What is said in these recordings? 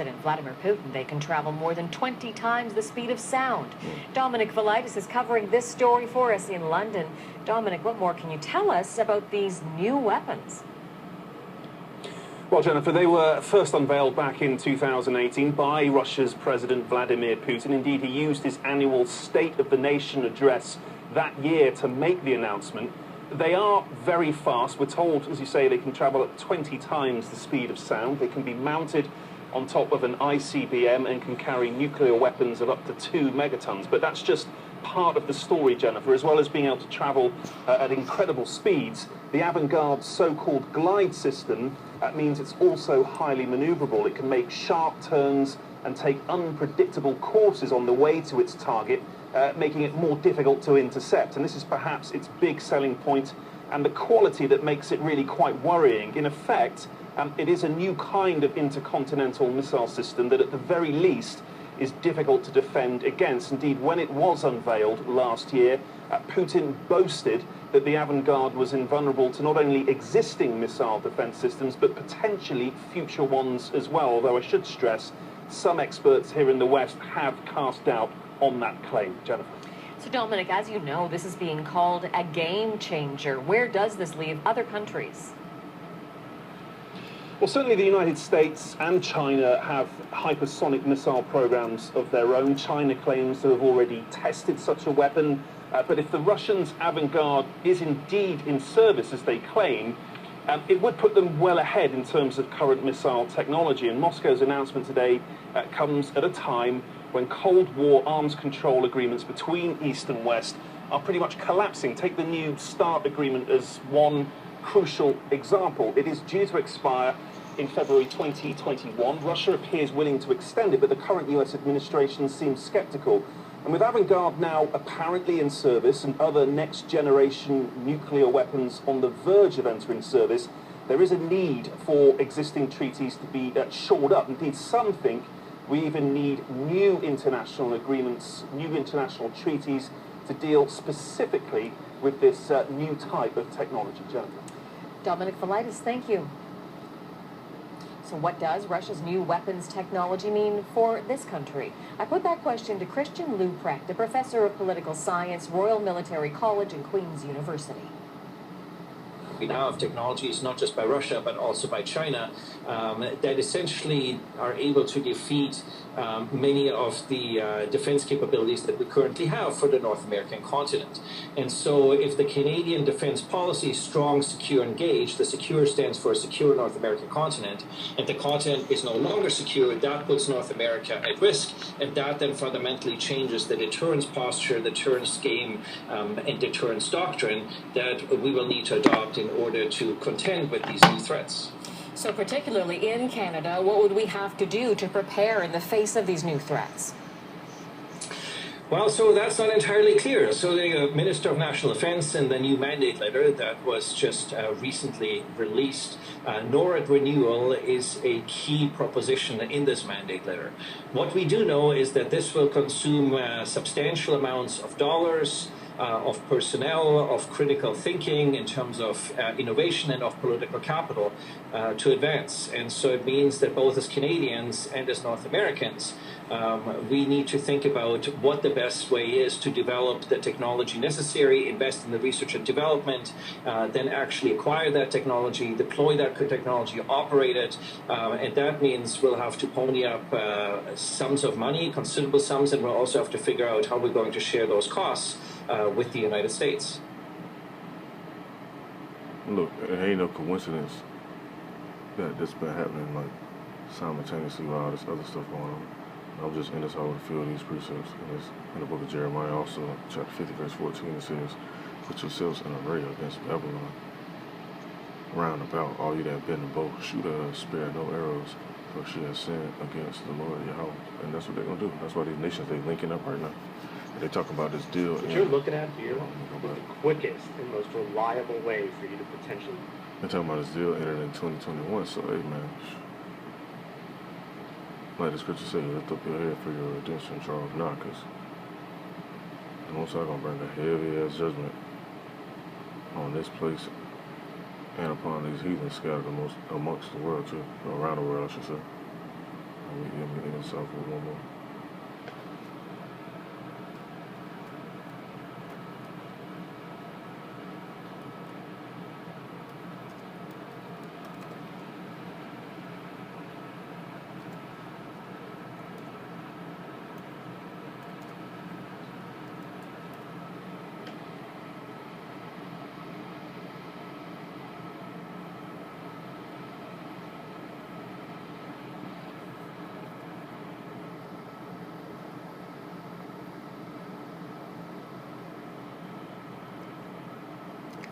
President Vladimir Putin, they can travel more than 20 times the speed of sound. Dominic Velitis is covering this story for us in London. Dominic, what more can you tell us about these new weapons? Well, Jennifer, they were first unveiled back in 2018 by Russia's President Vladimir Putin. Indeed, he used his annual State of the Nation address that year to make the announcement. They are very fast. We're told, as you say, they can travel at 20 times the speed of sound. They can be mounted on top of an icbm and can carry nuclear weapons of up to 2 megatons. But that's just part of the story, Jennifer. As well as being able to travel at incredible speeds, the avant-garde so-called glide system means it's also highly maneuverable. It can make sharp turns and take unpredictable courses on the way to its target, making it more difficult to intercept. And this is perhaps its big selling point and the quality that makes it really quite worrying. In effect, it is a new kind of intercontinental missile system that at the very least is difficult to defend against. Indeed, when it was unveiled last year, Putin boasted that the avant-garde was invulnerable to not only existing missile defense systems, but potentially future ones as well. Although I should stress, some experts here in the West have cast doubt on that claim. Jennifer. So, Dominic, as you know, this is being called a game changer. Where does this leave other countries? Well, certainly the United States and China have hypersonic missile programs of their own. China claims to have already tested such a weapon. But if the Russians' avant-garde is indeed in service, as they claim, it would put them well ahead in terms of current missile technology. And Moscow's announcement today comes at a time when Cold War arms control agreements between East and West are pretty much collapsing. Take the New START agreement as one crucial example. It is due to expire in February 2021. Russia appears willing to extend it, but the current US administration seems skeptical. And with avant-garde now apparently in service and other next-generation nuclear weapons on the verge of entering service, there is a need for existing treaties to be shored up. Indeed, some think we even need new international agreements, new international treaties to deal specifically with this new type of technology. Jennifer. Dominic Velitis, thank you. So what does Russia's new weapons technology mean for this country? I put that question to Christian Luprecht, a professor of political science, Royal Military College and Queen's University. We now have technologies, not just by Russia, but also by China, that essentially are able to defeat many of the defense capabilities that we currently have for the North American continent. And so if the Canadian defense policy is strong, secure, engaged, the secure stands for a secure North American continent, and the continent is no longer secure, that puts North America at risk, and that then fundamentally changes the deterrence posture, the deterrence game, and deterrence doctrine that we will need to adopt in order to contend with these new threats. So particularly in Canada, what would we have to do to prepare in the face of these new threats? Well, so that's not entirely clear. So the Minister of National Defense in the new mandate letter that was just recently released, NORAD renewal is a key proposition in this mandate letter. What we do know is that this will consume substantial amounts of dollars, of personnel, of critical thinking in terms of innovation and of political capital to advance. And so it means that both as Canadians and as North Americans, we need to think about what the best way is to develop the technology necessary, invest in the research and development, then actually acquire that technology, deploy that technology, operate it, and that means we'll have to pony up sums of money, considerable sums, and we'll also have to figure out how we're going to share those costs with the United States. Look, it ain't no coincidence that this been happening like simultaneously with all this other stuff going on. I'm just in this whole field of these precepts. And it's in the book of Jeremiah also, chapter 50, verse 14, it says, "Put yourselves in array against Babylon. Round about, all you that bend the bow, shoot at her, spare no arrows, for she has sinned against the Lord Yahweh." And that's what they're going to do. That's why these nations, they linking up right now. They talk about this deal. What you're looking at here is the quickest and most reliable way for you to potentially... They're talking about this deal entered in 2021, so hey man, like the scripture says, lift up your head for your redemption, Charles, not, because the Most High gonna bring a heavy ass judgment on this place and upon these heathens scattered amongst the world too, or around the world I should say. Let me get this off with one more.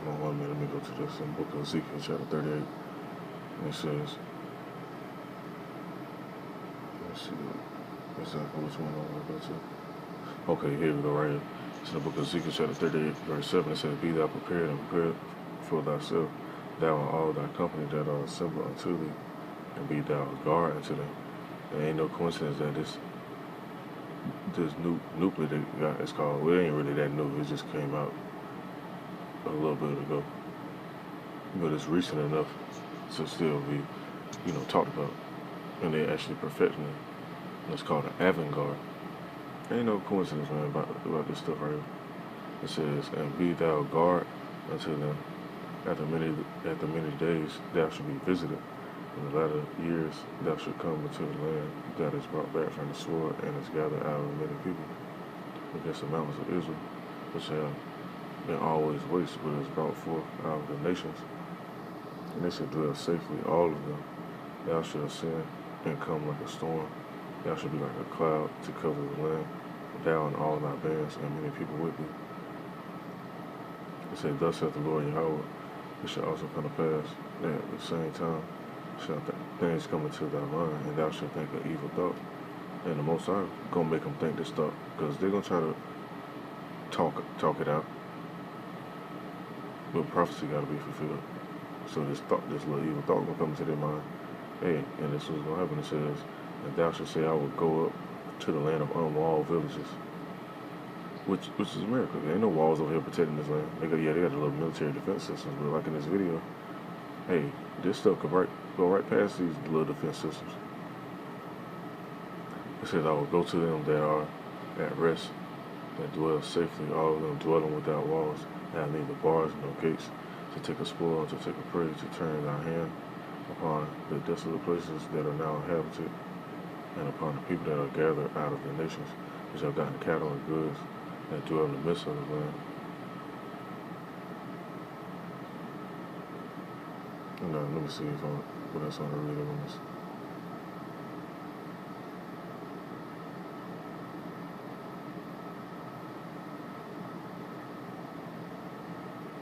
Hold on 1 minute, let me go to this in book of Ezekiel chapter 38. And it says, let's see exactly which one I want to go to. Okay, here we go, right here. It's in the book of Ezekiel chapter 38, verse 7. It says, Be thou prepared and prepared for thyself, thou and all thy company that are assembled unto thee, and be thou a guard unto them. There ain't no coincidence that this new nuclear they got, it's called, well, it ain't really that new, it just came out a little bit ago. But it's recent enough to still be, talked about. And they actually perfecting it. And it's called an avant-garde. Ain't no coincidence, man, about this stuff right here. It says, And be thou guard unto them. After many days thou shalt be visited. In the latter years thou shalt come into the land that is brought back from the sword and is gathered out of many people against the mountains of Israel, which have been always waste, but is brought forth out of the nations. And they shall dwell safely, all of them. Thou shalt ascend and come like a storm. Thou shalt be like a cloud to cover the land. Thou and all thy bands and many people with thee. It said, Thus saith the Lord Yahweh, it shall also come to pass that at the same time shall things come into thy mind, and thou shalt think an evil thought. And the Most High gonna make them think this thought, because they're gonna try to talk it out. But prophecy gotta be fulfilled. So this little evil thought gonna come into their mind. Hey, and this was gonna happen. It says, And thou shalt say, I will go up to the land of unwalled villages. Which is America. There ain't no walls over here protecting this land. They got a little military defense systems, but like in this video, hey, this stuff could go right past these little defense systems. It says, I will go to them that are at rest, that dwell safely, all of them dwelling without walls, that have neither bars nor gates, to take a spoil, to take a prey, to turn thy hand upon the desolate places that are now inhabited, and upon the people that are gathered out of the nations, which have gotten cattle and goods, that dwell in the midst of the land. And let me see what else I want to read on this.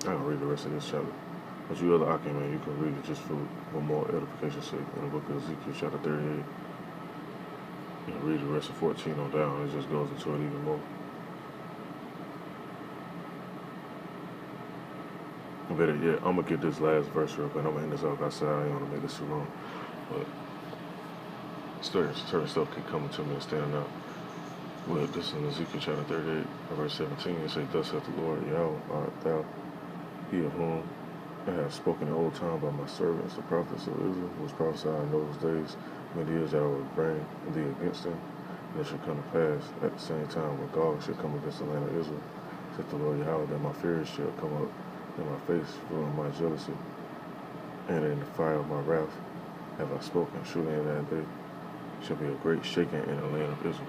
I can read the rest of this chapter. But you other Akim, man, you can read it just for more edification's sake in the book of Ezekiel chapter 38. You can read the rest of 14 on down. It just goes into it even more. Better yet, I'm going to get this last verse real quick. I'm going to end this off outside. I ain't want to make this too long. But certain stuff keep coming to me and standing out. Well, this is in Ezekiel chapter 38, verse 17. It says, Thus saith the Lord, Yahweh art thou, he of whom I have spoken in old time by my servants, the prophets of Israel, which prophesied in those days, many years that I will bring thee against them. And it shall come to pass at the same time when God shall come against the land of Israel, saith the Lord Yahweh, that my fury shall come up in my face, full my jealousy, and in the fire of my wrath have I spoken. Surely in that day shall be a great shaking in the land of Israel.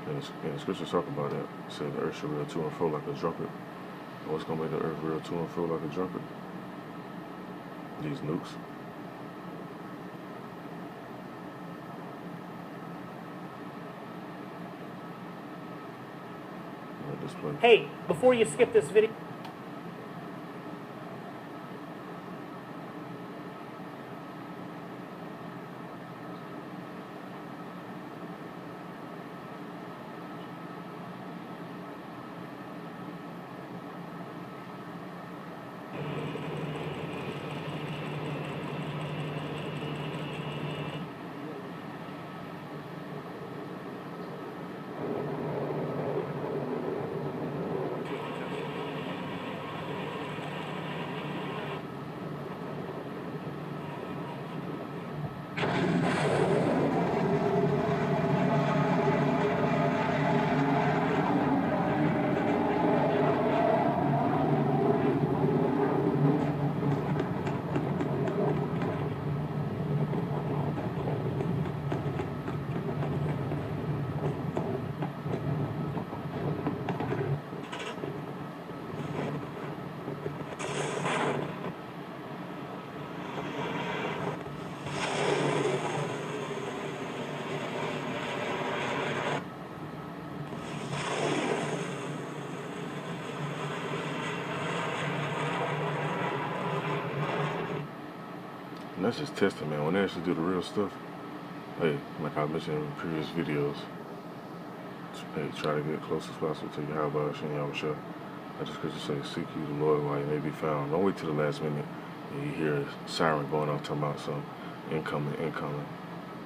And the scriptures talk about that. It said the earth shall reel to and fro like a drunkard. What's going to make the earth reel to and fro like a drunkard? These nukes. Display. Hey, before you skip this video. that's just testing, man. When they actually do the real stuff, hey, like I mentioned in previous videos, hey, try to get close as possible to Yahweh Hashem Yahushua. I just could just say, seek you the Lord while you may be found. Don't wait till the last minute and you hear a siren going off talking about some incoming.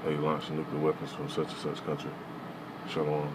Hey, launch nuclear weapons from such and such country. Shalom.